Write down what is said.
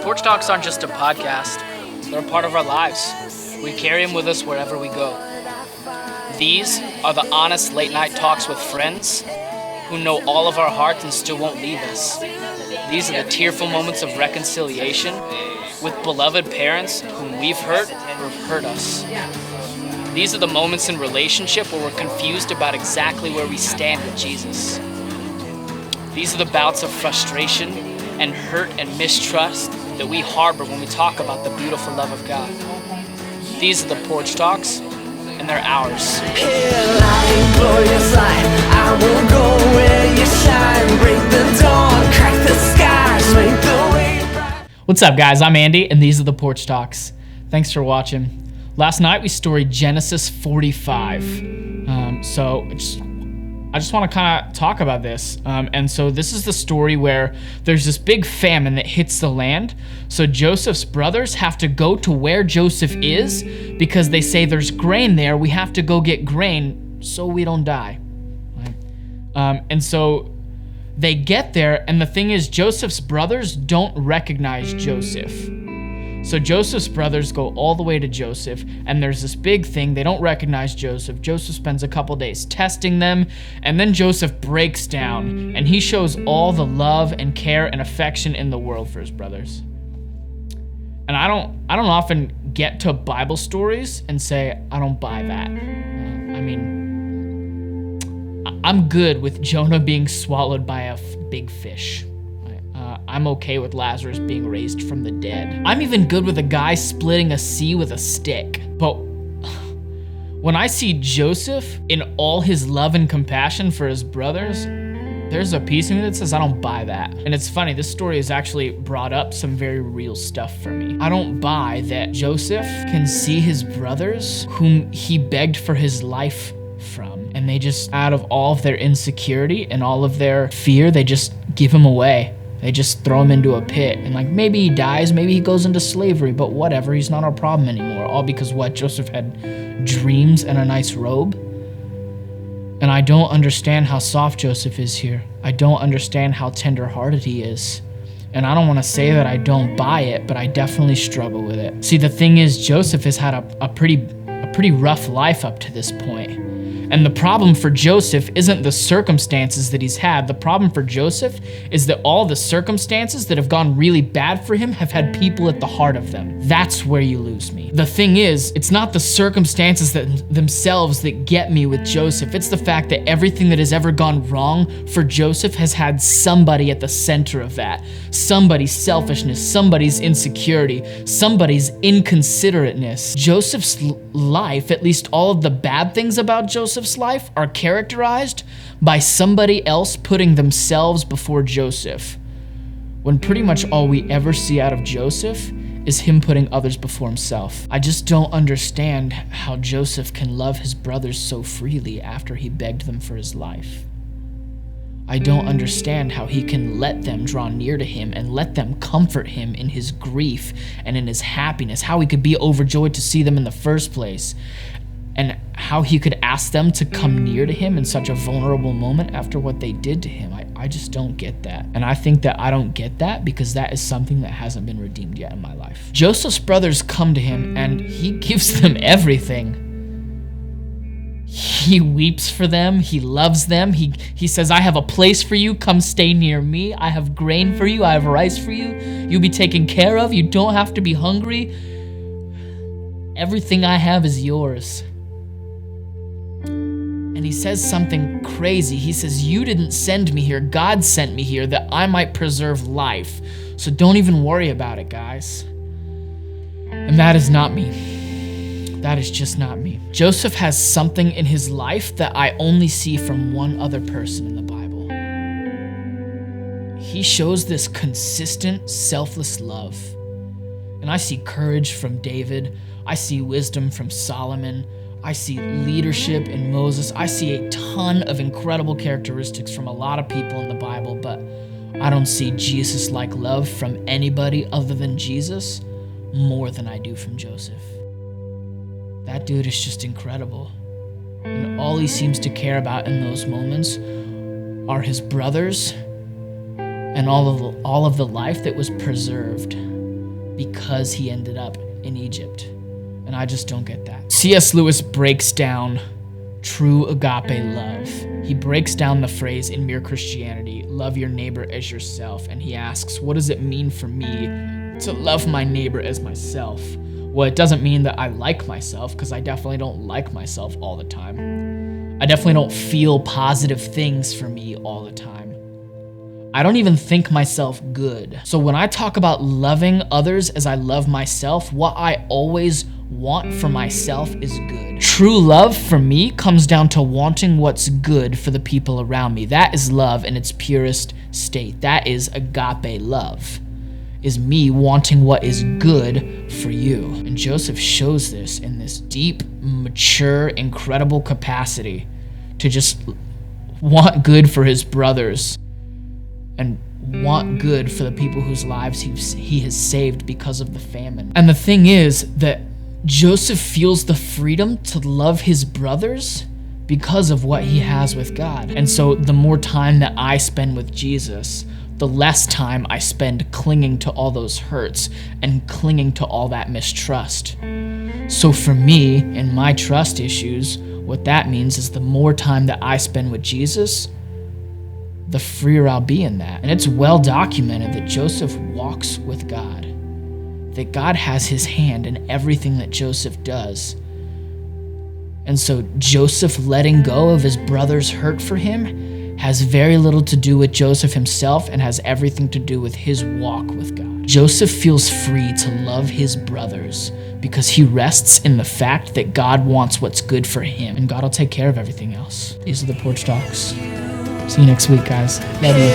Porch Talks aren't just a podcast. They're a part of our lives. We carry them with us wherever we go. These are the honest late-night talks with friends who know all of our hearts and still won't leave us. These are the tearful moments of reconciliation with beloved parents whom we've hurt or have hurt us. These are the moments in relationship where we're confused about exactly where we stand with Jesus. These are the bouts of frustration and hurt and mistrust that we harbor when we talk about the beautiful love of God. These are the Porch Talks, and they're ours. What's up, guys? I'm Andy, and these are the Porch Talks. Thanks for watching. Last night we storied Genesis 45. I just want to kind of talk about this. And so this is the story where there's this big famine that hits the land. So Joseph's brothers have to go to where Joseph is because they say there's grain there. We have to go get grain so we don't die. Right? And so they get there, and the thing is, Joseph's brothers don't recognize Joseph. So Joseph's brothers go all the way to Joseph, and there's this big thing. They don't recognize Joseph. Joseph spends a couple days testing them, and then Joseph breaks down, and he shows all the love and care and affection in the world for his brothers. And I don't often get to Bible stories and say, I don't buy that. I'm good with Jonah being swallowed by a big fish. I'm okay with Lazarus being raised from the dead. I'm even good with a guy splitting a sea with a stick. But when I see Joseph in all his love and compassion for his brothers, there's a piece of me that says I don't buy that. And it's funny, this story has actually brought up some very real stuff for me. I don't buy that Joseph can see his brothers whom he begged for his life from, and they just, out of all of their insecurity and all of their fear, they just give him away. They just throw him into a pit, and maybe he dies, maybe he goes into slavery, but whatever, he's not our problem anymore. All because what? Joseph had dreams and a nice robe? And I don't understand how soft Joseph is here. I don't understand how tender-hearted he is. And I don't want to say that I don't buy it, but I definitely struggle with it. See, the thing is, Joseph has had a pretty rough life up to this point. And the problem for Joseph isn't the circumstances that he's had. The problem for Joseph is that all the circumstances that have gone really bad for him have had people at the heart of them. That's where you lose me. The thing is, it's not the circumstances themselves that get me with Joseph. It's the fact that everything that has ever gone wrong for Joseph has had somebody at the center of that. Somebody's selfishness, somebody's insecurity, somebody's inconsiderateness. Joseph's life, at least all of the bad things about Joseph's life, are characterized by somebody else putting themselves before Joseph, when pretty much all we ever see out of Joseph is him putting others before himself. I just don't understand how Joseph can love his brothers so freely after he begged them for his life. I don't understand how he can let them draw near to him and let them comfort him in his grief and in his happiness, how he could be overjoyed to see them in the first place, and how he could ask them to come near to him in such a vulnerable moment after what they did to him. I just don't get that. And I think that I don't get that because that is something that hasn't been redeemed yet in my life. Joseph's brothers come to him and he gives them everything. He weeps for them. He loves them. He says, I have a place for you. Come stay near me. I have grain for you. I have rice for you. You'll be taken care of. You don't have to be hungry. Everything I have is yours. And he says something crazy. He says, you didn't send me here. God sent me here that I might preserve life. So don't even worry about it, guys. And that is not me. That is just not me. Joseph has something in his life that I only see from one other person in the Bible. He shows this consistent, selfless love. And I see courage from David. I see wisdom from Solomon. I see leadership in Moses. I see a ton of incredible characteristics from a lot of people in the Bible, but I don't see Jesus-like love from anybody other than Jesus more than I do from Joseph. That dude is just incredible. And all he seems to care about in those moments are his brothers and all of the life that was preserved because he ended up in Egypt. And I just don't get that. C.S. Lewis breaks down true agape love. He breaks down the phrase in Mere Christianity, love your neighbor as yourself. And he asks, what does it mean for me to love my neighbor as myself? Well, it doesn't mean that I like myself, because I definitely don't like myself all the time. I definitely don't feel positive things for me all the time. I don't even think myself good. So when I talk about loving others as I love myself, what I always want for myself is good. True love for me comes down to wanting what's good for the people around me. That is love in its purest state. That is agape love, is me wanting what is good for you. And Joseph shows this in this deep, mature, incredible capacity to just want good for his brothers and want good for the people whose lives he has saved because of the famine. And the thing is that Joseph feels the freedom to love his brothers because of what he has with God. And so the more time that I spend with Jesus, the less time I spend clinging to all those hurts and clinging to all that mistrust. So for me, in my trust issues, what that means is the more time that I spend with Jesus, the freer I'll be in that. And it's well documented that Joseph walks with God, that God has his hand in everything that Joseph does. And so Joseph letting go of his brother's hurt for him has very little to do with Joseph himself and has everything to do with his walk with God. Joseph feels free to love his brothers because he rests in the fact that God wants what's good for him, and God will take care of everything else. These are the Porch Talks. See you next week, guys. Love you.